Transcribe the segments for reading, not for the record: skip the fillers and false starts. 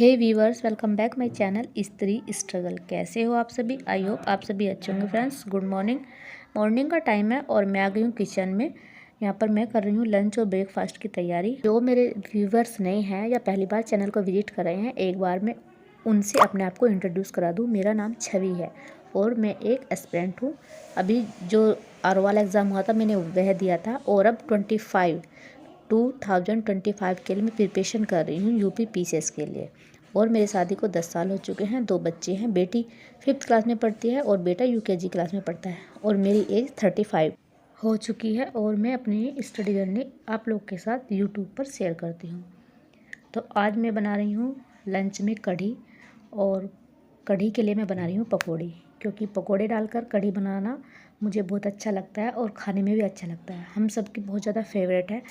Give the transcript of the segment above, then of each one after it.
Hey viewers, welcome back my channel Stree struggle. कैसे हो आप सभी? आई होप आप सभी अच्छे होंगे। Friends, good morning. मॉर्निंग का टाइम है और मैं आ गई हूँ किचन में। यहाँ पर मैं कर रही हूँ लंच और ब्रेकफास्ट की तैयारी। जो मेरे व्यूवर्स नए हैं या पहली बार चैनल को विजिट कर रहे हैं, एक बार मैं उनसे अपने आप को इंट्रोड्यूस करा दूँ। मेरा नाम छवि है और मैं एक एस्पिरेंट हूँ। अभी जो आरओ वाला एग्ज़ाम हुआ था मैंने वह दिया था और अब 2025 के लिए मैं प्रिपरेशन कर रही हूँ यूपी पीसीएस के लिए। और मेरी शादी को 10 साल हो चुके हैं। 2 बच्चे हैं। बेटी 5th क्लास में पढ़ती है और बेटा यूकेजी क्लास में पढ़ता है और मेरी एज 35 हो चुकी है। और मैं अपनी स्टडी जर्नी आप लोग के साथ यूट्यूब पर शेयर करती हूँ। तो आज मैं बना रही हूँ लंच में कढ़ी, और कढ़ी के लिए मैं बना रही हूँ पकौड़ी, क्योंकि पकौड़े डालकर कढ़ी बनाना मुझे बहुत अच्छा लगता है और खाने में भी अच्छा लगता है। हम सबकी बहुत ज़्यादा फेवरेट है।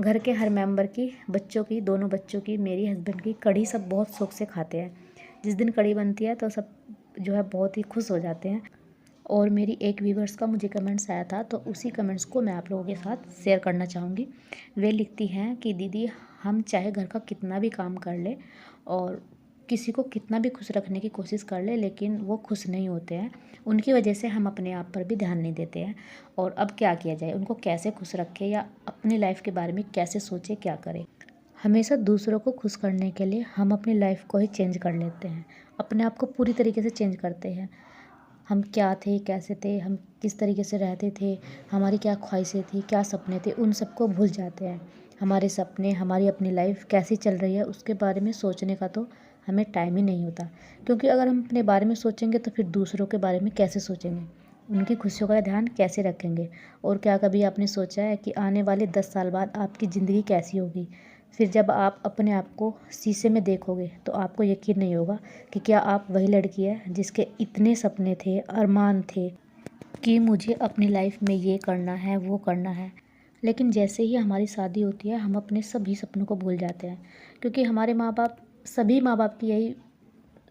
घर के हर मेंबर की, बच्चों की, दोनों बच्चों की, मेरी हस्बैंड की, कढ़ी सब बहुत शौक से खाते हैं। जिस दिन कढ़ी बनती है तो सब जो है बहुत ही खुश हो जाते हैं। और मेरी एक व्यूवर्स का मुझे कमेंट्स आया था, तो उसी कमेंट्स को मैं आप लोगों के साथ शेयर करना चाहूँगी। वे लिखती हैं कि दीदी, हम चाहे घर का कितना भी काम कर ले और किसी को कितना भी खुश रखने की कोशिश कर ले, लेकिन वो खुश नहीं होते हैं। उनकी वजह से हम अपने आप पर भी ध्यान नहीं देते हैं। और अब क्या किया जाए, उनको कैसे खुश रखें या अपनी लाइफ के बारे में कैसे सोचें, क्या करें। हमेशा दूसरों को खुश करने के लिए हम अपनी लाइफ को ही चेंज कर लेते हैं, अपने आप को पूरी तरीके से चेंज करते हैं। हम क्या थे, कैसे थे, हम किस तरीके से रहते थे, हमारी क्या ख्वाहिशें थी, क्या सपने थे, उन सबको भूल जाते हैं। हमारे सपने, हमारी अपनी लाइफ कैसी चल रही है उसके बारे में सोचने का तो हमें टाइम ही नहीं होता। क्योंकि अगर हम अपने बारे में सोचेंगे तो फिर दूसरों के बारे में कैसे सोचेंगे, उनकी खुशियों का ध्यान कैसे रखेंगे। और क्या कभी आपने सोचा है कि आने वाले 10 साल बाद आपकी ज़िंदगी कैसी होगी? फिर जब आप अपने आप को शीशे में देखोगे तो आपको यकीन नहीं होगा कि क्या आप वही लड़की है जिसके इतने सपने थे, अरमान थे कि मुझे अपनी लाइफ में ये करना है, वो करना है। लेकिन जैसे ही हमारी शादी होती है हम अपने सभी सपनों को भूल जाते हैं, क्योंकि हमारे माँ बाप, सभी माँ बाप की यही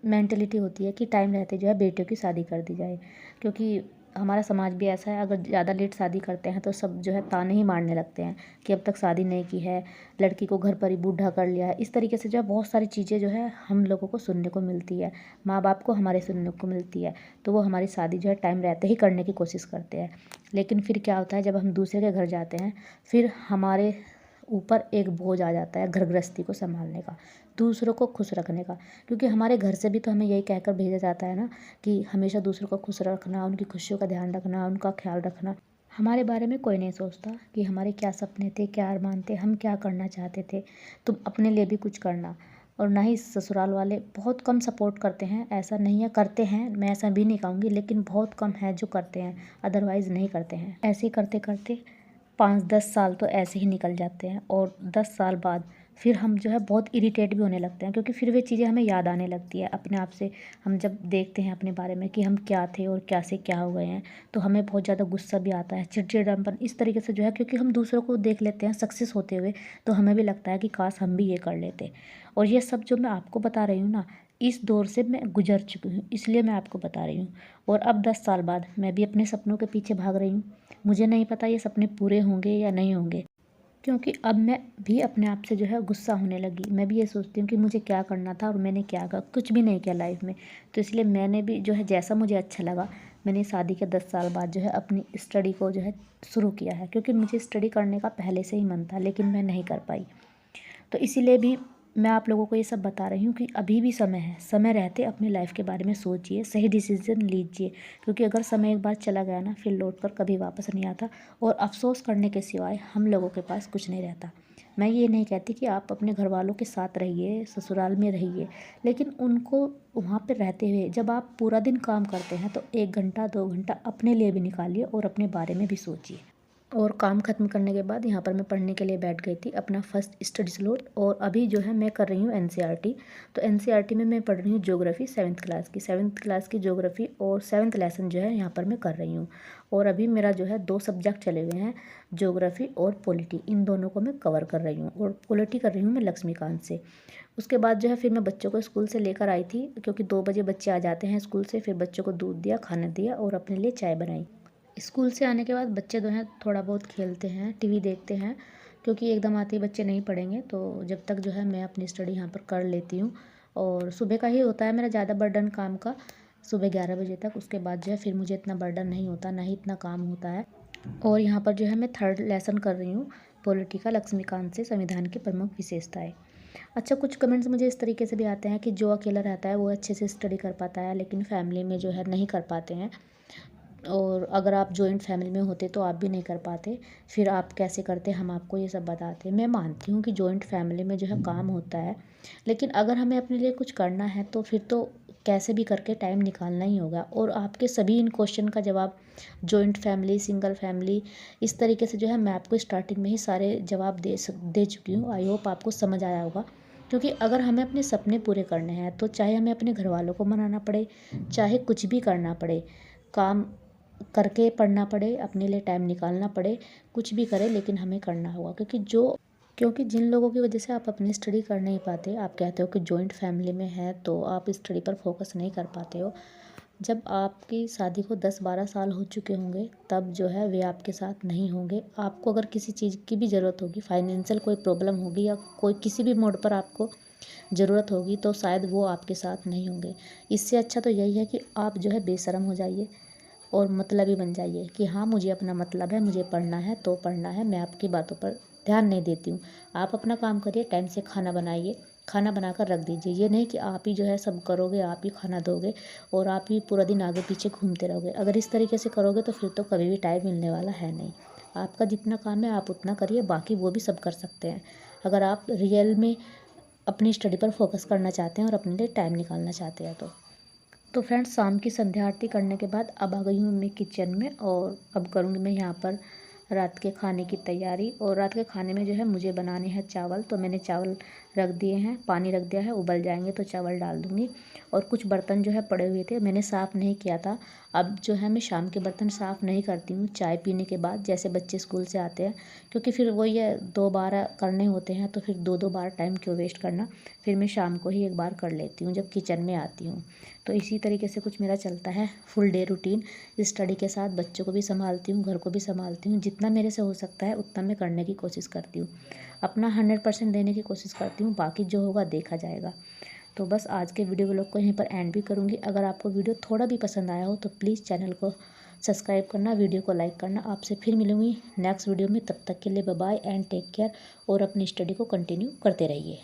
मेंटलिटी होती है कि टाइम रहते जो है बेटियों की शादी कर दी जाए। क्योंकि हमारा समाज भी ऐसा है, अगर ज़्यादा लेट शादी करते हैं तो सब जो है ताने ही मारने लगते हैं कि अब तक शादी नहीं की है, लड़की को घर पर ही बूढ़ा कर लिया है। इस तरीके से जो है बहुत सारी चीज़ें जो है हम लोगों को सुनने को मिलती है, माँ बाप को हमारे सुनने को मिलती है। तो वो हमारी शादी जो है टाइम रहते ही करने की कोशिश करते हैं। लेकिन फिर क्या होता है, जब हम दूसरे के घर जाते हैं फिर हमारे ऊपर एक बोझ आ जाता है घर गृहस्थी को संभालने का, दूसरों को खुश रखने का। क्योंकि हमारे घर से भी तो हमें यही कहकर भेजा जाता है ना कि हमेशा दूसरों को खुश रखना, उनकी खुशियों का ध्यान रखना, उनका ख्याल रखना। हमारे बारे में कोई नहीं सोचता कि हमारे क्या सपने थे, क्या अरमान थे, हम क्या करना चाहते थे। तुम अपने लिए भी कुछ करना। और ना ही ससुराल वाले, बहुत कम सपोर्ट करते हैं। ऐसा नहीं है, करते हैं, मैं ऐसा भी नहीं कहूँगी, लेकिन बहुत कम है जो करते हैं, अदरवाइज़ नहीं करते हैं। ऐसे ही करते करते 5-10 साल तो ऐसे ही निकल जाते हैं। और 10 साल बाद फिर हम जो है बहुत इरिटेट भी होने लगते हैं, क्योंकि फिर वे चीज़ें हमें याद आने लगती है अपने आप से। हम जब देखते हैं अपने बारे में कि हम क्या थे और क्या से क्या हो गए हैं, तो हमें बहुत ज़्यादा गुस्सा भी आता है, चिड़चिड़ापन इस तरीके से जो है। क्योंकि हम दूसरों को देख लेते हैं सक्सेस होते हुए, तो हमें भी लगता है कि काश हम भी ये कर लेते। और ये सब जो मैं आपको बता रही हूँ ना, इस दौर से मैं गुजर चुकी हूँ, इसलिए मैं आपको बता रही हूँ। और अब 10 साल बाद मैं भी अपने सपनों के पीछे भाग रही हूँ। मुझे नहीं पता ये सपने पूरे होंगे या नहीं होंगे, क्योंकि अब मैं भी अपने आप से जो है गुस्सा होने लगी। मैं भी ये सोचती हूँ कि मुझे क्या करना था और मैंने क्या करा, कुछ भी नहीं किया लाइफ में। तो इसलिए मैंने भी जो है जैसा मुझे अच्छा लगा, मैंने शादी के 10 साल बाद जो है अपनी स्टडी को जो है शुरू किया है। क्योंकि मुझे स्टडी करने का पहले से ही मन था, लेकिन मैं नहीं कर पाई। तो इसीलिए भी मैं आप लोगों को ये सब बता रही हूँ कि अभी भी समय है, समय रहते अपनी लाइफ के बारे में सोचिए, सही डिसीजन लीजिए। क्योंकि अगर समय एक बार चला गया ना, फिर लौट कर कभी वापस नहीं आता। और अफसोस करने के सिवाय हम लोगों के पास कुछ नहीं रहता। मैं ये नहीं कहती कि आप अपने घर वालों के साथ रहिए, ससुराल में रहिए, लेकिन उनको वहाँ पर रहते हुए जब आप पूरा दिन काम करते हैं तो 1 घंटा 2 घंटा अपने लिए भी निकालिए और अपने बारे में भी सोचिए। और काम ख़त्म करने के बाद यहाँ पर मैं पढ़ने के लिए बैठ गई थी, अपना फर्स्ट स्टडी स्लॉट। और अभी जो है मैं कर रही हूँ एनसीईआरटी। तो एनसीईआरटी में मैं पढ़ रही हूँ ज्योग्राफी, 7th क्लास की ज्योग्राफी, और 7th लेसन जो है यहाँ पर मैं कर रही हूँ। और अभी मेरा जो है 2 सब्जेक्ट चले हुए हैं, ज्योग्राफी और पॉलिटी। इन दोनों को मैं कवर कर रही हूँ, और पॉलिटी कर रही हूँ मैं लक्ष्मीकांत से। उसके बाद जो है फिर मैं बच्चों को स्कूल से लेकर आई थी, क्योंकि 2 बजे बच्चे आ जाते हैं स्कूल से। फिर बच्चों को दूध दिया, खाना दिया और अपने लिए चाय बनाई। स्कूल से आने के बाद बच्चे जो हैं थोड़ा बहुत खेलते हैं, टीवी देखते हैं, क्योंकि एकदम आते ही बच्चे नहीं पढ़ेंगे। तो जब तक जो है मैं अपनी स्टडी यहाँ पर कर लेती हूँ। और सुबह का ही होता है मेरा ज़्यादा बर्डन काम का, सुबह 11 बजे तक। उसके बाद जो है फिर मुझे इतना बर्डन नहीं होता, ना ही इतना काम होता है। और यहाँ पर जो है मैं 3rd लेसन कर रही हूँ पॉलिटी का, लक्ष्मीकांत से, संविधान की प्रमुख विशेषताएं। अच्छा, कुछ कमेंट्स मुझे इस तरीके से भी आते हैं कि जो अकेला रहता है वो अच्छे से स्टडी कर पाता है, लेकिन फैमिली में जो है नहीं कर पाते हैं। और अगर आप जॉइंट फैमिली में होते तो आप भी नहीं कर पाते, फिर आप कैसे करते, हम आपको ये सब बताते हैं। मैं मानती हूँ कि जॉइंट फैमिली में जो है काम होता है, लेकिन अगर हमें अपने लिए कुछ करना है तो फिर तो कैसे भी करके टाइम निकालना ही होगा। और आपके सभी इन क्वेश्चन का जवाब जॉइंट फैमिली, सिंगल फैमिली, इस तरीके से जो है मैं आपको स्टार्टिंग में ही सारे जवाब दे चुकी हूँ। आई होप आपको समझ आया होगा। क्योंकि अगर हमें अपने सपने पूरे करने हैं तो चाहे हमें अपने घर वालों को मनाना पड़े, चाहे कुछ भी करना पड़े, काम करके पढ़ना पड़े, अपने लिए टाइम निकालना पड़े, कुछ भी करें, लेकिन हमें करना होगा। क्योंकि जिन लोगों की वजह से आप अपनी स्टडी कर नहीं पाते, आप कहते हो कि जॉइंट फैमिली में है तो आप स्टडी पर फोकस नहीं कर पाते हो। जब आपकी शादी को 10-12 साल हो चुके होंगे तब जो है वे आपके साथ नहीं होंगे। आपको अगर किसी चीज़ की भी ज़रूरत होगी, फाइनेंशियल कोई प्रॉब्लम होगी या कोई किसी भी मोड पर आपको ज़रूरत होगी, तो शायद वो आपके साथ नहीं होंगे। इससे अच्छा तो यही है कि आप जो है बेशर्म हो जाइए और मतलबी बन जाइए कि हाँ, मुझे अपना मतलब है, मुझे पढ़ना है तो पढ़ना है, मैं आपकी बातों पर ध्यान नहीं देती हूँ। आप अपना काम करिए, टाइम से खाना बनाइए, खाना बनाकर रख दीजिए। ये नहीं कि आप ही जो है सब करोगे, आप ही खाना दोगे और आप ही पूरा दिन आगे पीछे घूमते रहोगे। अगर इस तरीके से करोगे तो फिर तो कभी भी टाइम मिलने वाला है नहीं। आपका जितना काम है आप उतना करिए, बाकी वो भी सब कर सकते हैं, अगर आप रियल में अपनी स्टडी पर फोकस करना चाहते हैं और अपने लिए टाइम निकालना चाहते हैं तो फ्रेंड्स, शाम की संध्या आरती करने के बाद अब आ गई हूँ मैं किचन में और अब करूँगी मैं यहाँ पर रात के खाने की तैयारी। और रात के खाने में जो है मुझे बनाने हैं चावल, तो मैंने चावल रख दिए हैं, पानी रख दिया है, उबल जाएंगे तो चावल डाल दूँगी। और कुछ बर्तन जो है पड़े हुए थे, मैंने साफ़ नहीं किया था। अब जो है मैं शाम के बर्तन साफ़ नहीं करती हूँ चाय पीने के बाद, जैसे बच्चे स्कूल से आते हैं, क्योंकि फिर वो ये 2 बार करने होते हैं तो फिर 2-2 बार टाइम क्यों वेस्ट करना। फिर मैं शाम को ही एक बार कर लेती हूँ जब किचन में आती हूँ। तो इसी तरीके से कुछ मेरा चलता है फुल डे रूटीन। स्टडी के साथ बच्चों को भी संभालती हूँ, घर को भी संभालती हूँ। जितना मेरे से हो सकता है उतना मैं करने की कोशिश करती हूँ, अपना 100% देने की कोशिश करती हूँ, बाकी जो होगा देखा जाएगा। तो बस आज के वीडियो व्लॉग को यहीं पर एंड भी करूँगी। अगर आपको वीडियो थोड़ा भी पसंद आया हो तो प्लीज़ चैनल को सब्सक्राइब करना, वीडियो को लाइक करना। आपसे फिर मिलूँगी नेक्स्ट वीडियो में, तब तक के लिए bye bye and take care. और अपनी स्टडी को कंटिन्यू करते रहिए।